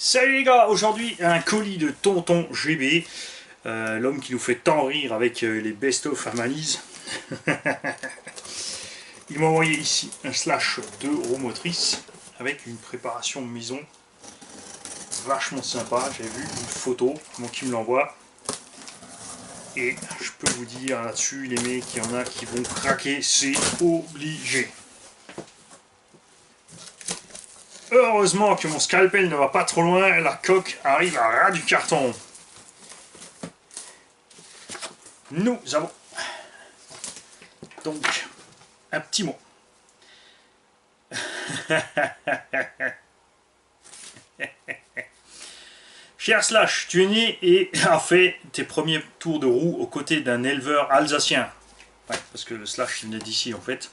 Salut les gars, aujourd'hui un colis de Tonton GB, l'homme qui nous fait tant rire avec les best-of à Manise. Il m'a envoyé ici un slash de roues motrices avec une préparation maison vachement sympa. J'ai vu une photo, moi qui me l'envoie. Et je peux vous dire là-dessus, les mecs, il y en a qui vont craquer, c'est obligé. Heureusement que mon scalpel ne va pas trop loin, la coque arrive à ras du carton. Nous avons donc un petit mot. Cher Slash, tu es né et as fait tes premiers tours de roue aux côtés d'un éleveur alsacien. Ouais, parce que le Slash venait d'ici en fait.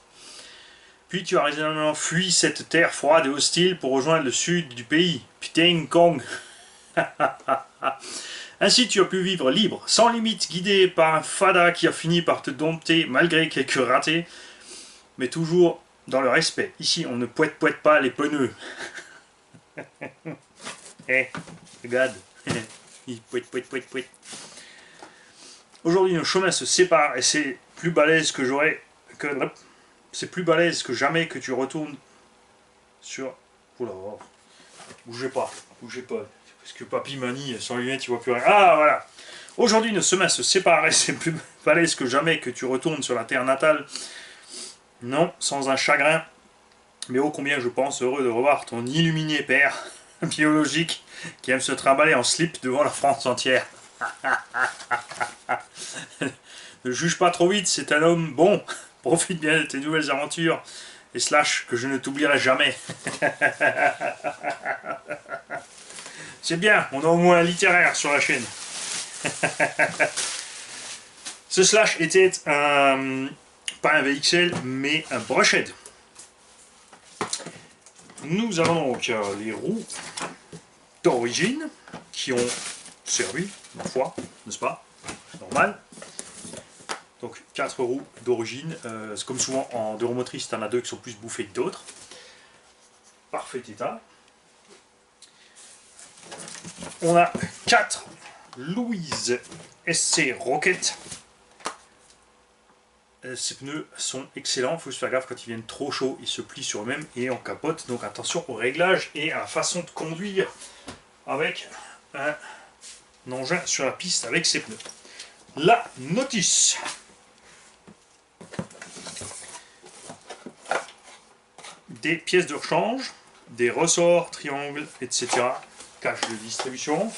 Puis tu as raisonnablement fui cette terre froide et hostile pour rejoindre le sud du pays. Putain Kong. Ainsi tu as pu vivre libre, sans limite, guidé par un fada qui a fini par te dompter malgré quelques ratés, mais toujours dans le respect. Ici on ne poète pas les pneus. Eh, regarde. Il poète. Aujourd'hui nos chemins se séparent et c'est plus balèze que j'aurais que... C'est plus balèze que jamais que tu retournes sur... Oula, bougez pas. Parce que Papy Mani, sans lunettes, il voit plus rien. Ah, voilà. Aujourd'hui, nos chemins se séparent et c'est plus balèze que jamais que tu retournes sur la terre natale. Non, sans un chagrin. Mais ô combien je pense heureux de revoir ton illuminé père biologique qui aime se trimballer en slip devant la France entière. Ne juge pas trop vite, c'est un homme bon. Profite bien de tes nouvelles aventures et Slash que je ne t'oublierai jamais. C'est bien, on a au moins un littéraire sur la chaîne. Ce Slash était pas un VXL mais un Brushhead. Nous avons donc les roues d'origine qui ont servi, ma foi, n'est-ce pas? Normal. Donc 4 roues d'origine, comme souvent en deux roues motrices, tu en as 2 qui sont plus bouffées que d'autres. Parfait état. On a 4 Louise SC Rocket. Ces pneus sont excellents, il faut se faire gaffe quand ils viennent trop chauds, ils se plient sur eux-mêmes et on capote. Donc attention au réglage et à la façon de conduire avec un engin sur la piste avec ces pneus. La notice. Des pièces de rechange, des ressorts, triangles, etc. Cache de distribution.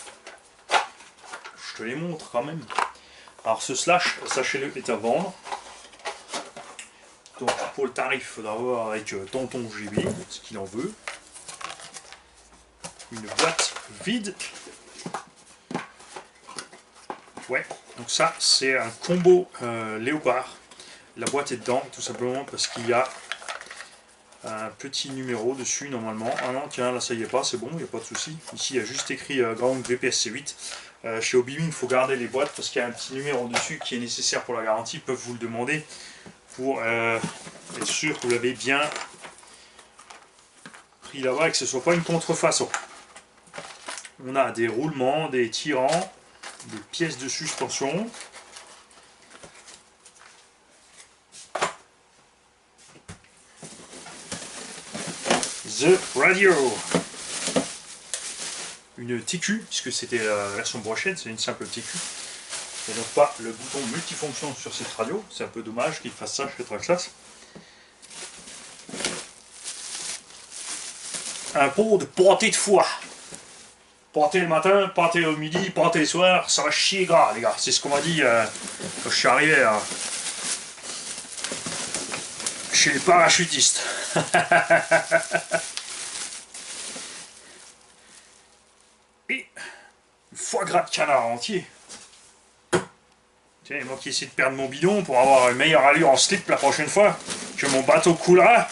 Je te les montre quand même. Alors ce slash, sachez-le, est à vendre. Donc pour le tarif, il faudra voir avec Tonton GB ce qu'il en veut. Une boîte vide. Ouais, donc ça c'est un combo léopard. La boîte est dedans tout simplement parce qu'il y a un petit numéro dessus normalement. Ah non, tiens, là ça y est pas, c'est bon, il n'y a pas de souci. Ici il y a juste écrit Ground VPSC8. Chez Obimi, il faut garder les boîtes parce qu'il y a un petit numéro dessus qui est nécessaire pour la garantie. Ils peuvent vous le demander pour être sûr que vous l'avez bien pris là-bas et que ce ne soit pas une contrefaçon. On a des roulements, des tirants, des pièces de suspension. The Radio. Une TQ, puisque c'était la version Brushhead, c'est une simple TQ. Il n'y a donc pas le bouton multifonction sur cette radio. C'est un peu dommage qu'il fasse ça chez Traxxas. Un pot de pâté de foie. Pâté le matin, pâté au midi, pâté le soir, ça va chier gras les gars. C'est ce qu'on m'a dit quand je suis arrivé chez les parachutistes. Et foie gras de canard entier. Tiens, moi qui essaie de perdre mon bidon pour avoir une meilleure allure en slip la prochaine fois que mon bateau coulera.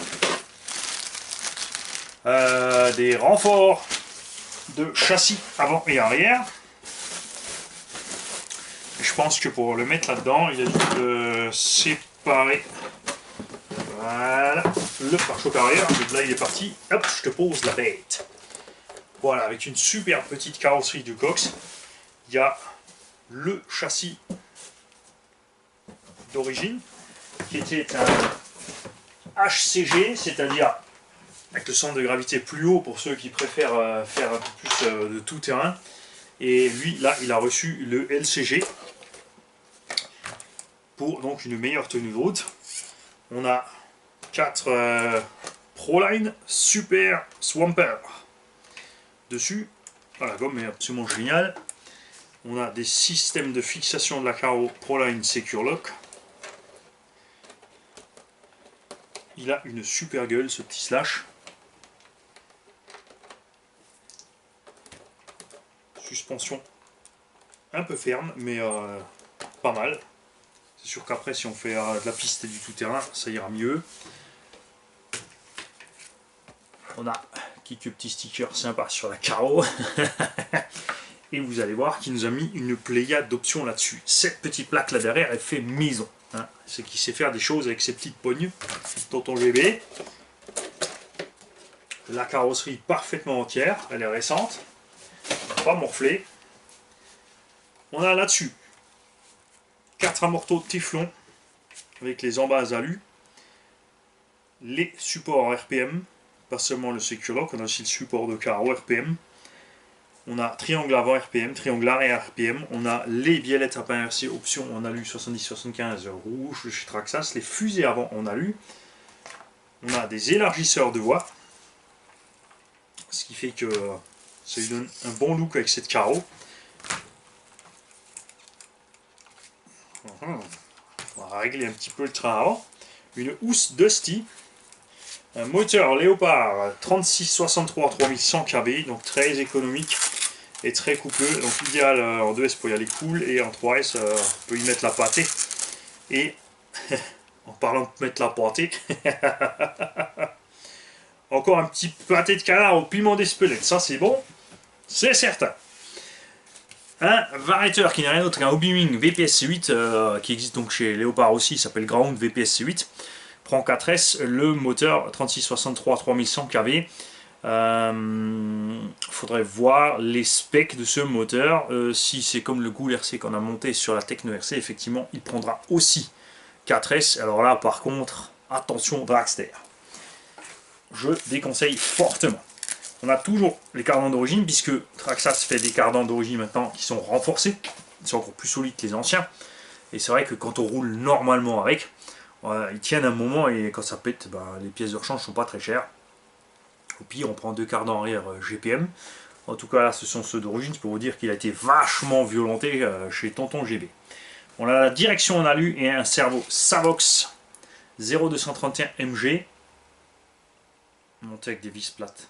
Des renforts de châssis avant et arrière. Et je pense que pour le mettre là-dedans, il a dû séparer. Voilà, le pare-choc arrière. Donc là il est parti. Hop, je te pose la bête. Voilà, avec une super petite carrosserie du Cox. Il y a le châssis d'origine qui était un HCG, c'est-à-dire avec le centre de gravité plus haut pour ceux qui préfèrent faire un peu plus de tout terrain. Et lui, là, il a reçu le LCG pour donc une meilleure tenue de route. On a 4 Proline Super Swamper dessus. La gomme est absolument géniale. On a des systèmes de fixation de la carreau Proline Secure Lock. Il a une super gueule ce petit slash. Suspension un peu ferme, mais pas mal. C'est sûr qu'après, si on fait de la piste et du tout-terrain, ça ira mieux. On a quelques petits stickers sympas sur la carreau. Et vous allez voir qu'il nous a mis une pléiade d'options là-dessus. Cette petite plaque là derrière, elle fait maison. Hein. C'est qu'il sait faire des choses avec ses petites pognes. Tonton GB. La carrosserie parfaitement entière. Elle est récente. Pas morflée. On a là-dessus 4 amortos Teflon avec les embases alu. Les supports RPM. Pas seulement le Secure Lock, on a aussi le support de carreau RPM. On a triangle avant RPM, triangle arrière RPM. On a les biellettes à pain RC option en alu 70-75 rouge de chez Traxxas. Les fusées avant en alu. On a des élargisseurs de voie. Ce qui fait que ça lui donne un bon look avec cette carreau. On va régler un petit peu le train avant. Une housse Dusty. Un moteur Léopard 3663 3100 kb, donc très économique et très coupleux, donc idéal en 2S pour y aller cool, et en 3S on peut y mettre la pâtée. Et en parlant de mettre la pâtée, encore un petit pâté de canard au piment d'Espelette, ça c'est bon, c'est certain. Un variateur qui n'est rien d'autre qu'un Obi-Wan VPS-C8 qui existe donc chez Léopard aussi, il s'appelle Ground VPS-C8. Prend 4S, le moteur 3663 3100 kV. Faudrait voir les specs de ce moteur. Si c'est comme le Ghoul RC qu'on a monté sur la Techno RC, effectivement, il prendra aussi 4S. Alors là, par contre, attention Dragster. Je déconseille fortement. On a toujours les cardans d'origine, puisque Traxxas fait des cardans d'origine maintenant qui sont renforcés. Ils sont encore plus solides que les anciens. Et c'est vrai que quand on roule normalement avec, ils tiennent un moment et quand ça pète, les pièces de rechange sont pas très chères. Au pire, on prend 2 cardans arrière GPM. En tout cas, là, ce sont ceux d'origine. Je peux vous dire qu'il a été vachement violenté chez Tonton GB. On a la direction en alu et un servo Savox 0231 MG. Monté avec des vis plates.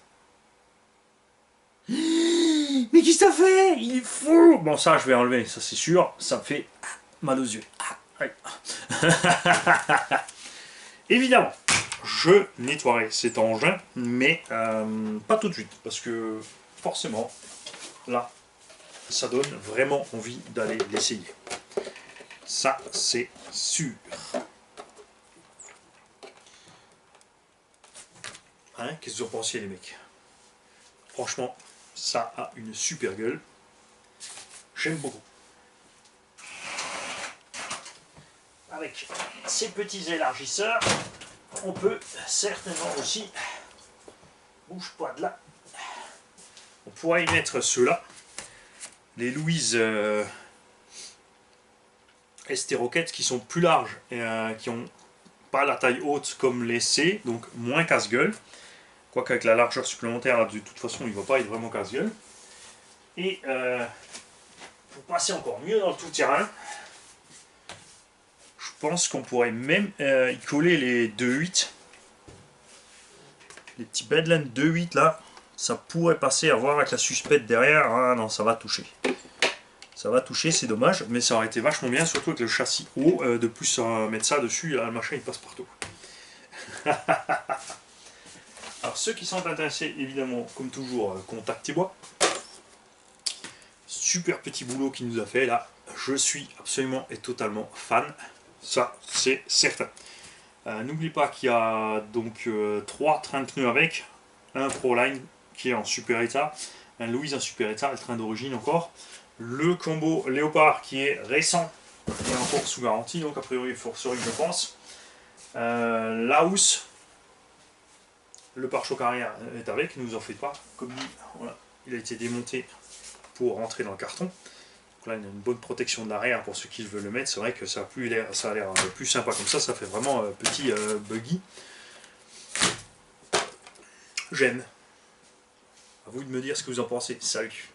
Mais qu'est-ce que ça fait? Il est fou! Bon, ça, je vais enlever, ça c'est sûr. Ça me fait mal aux yeux. Évidemment, je nettoierai cet engin, mais pas tout de suite, parce que forcément, là, ça donne vraiment envie d'aller l'essayer. Ça, c'est sûr. Hein, qu'est-ce que vous en pensiez, les mecs? Franchement, ça a une super gueule. J'aime beaucoup. Avec ces petits élargisseurs, on peut certainement aussi, bouge pas de là, on pourrait y mettre ceux-là, les Louise ST Rocket qui sont plus larges et qui n'ont pas la taille haute comme les C, donc moins casse-gueule. Quoique avec la largeur supplémentaire, là, de toute façon, il ne va pas être vraiment casse-gueule. Et pour passer encore mieux dans le tout-terrain, je pense qu'on pourrait même y coller les 2.8. Les petits Badlands 2.8 là, ça pourrait passer à voir avec la suspecte derrière. Ah non, ça va toucher. Ça va toucher, c'est dommage, mais ça aurait été vachement bien, surtout avec le châssis haut, de plus mettre ça dessus, là, le machin il passe partout. Alors ceux qui sont intéressés, évidemment, comme toujours, contactez-moi. Super petit boulot qu'il nous a fait là, je suis absolument et totalement fan, ça c'est certain. N'oublie pas qu'il y a donc 3 trains de pneus avec, un Proline qui est en super état, Un Louise, un Super État, le train d'origine encore. Le combo Léopard qui est récent et encore sous garantie, donc a priori forcerie je pense. La housse, le pare-choc arrière est avec, ne vous en faites pas. Comme dit, voilà, il a été démonté pour rentrer dans le carton. Donc là, il y a une bonne protection de l'arrière pour ceux qui veulent le mettre. C'est vrai que ça a l'air plus sympa comme ça fait vraiment petit buggy. J'aime. À vous de me dire ce que vous en pensez. Salut!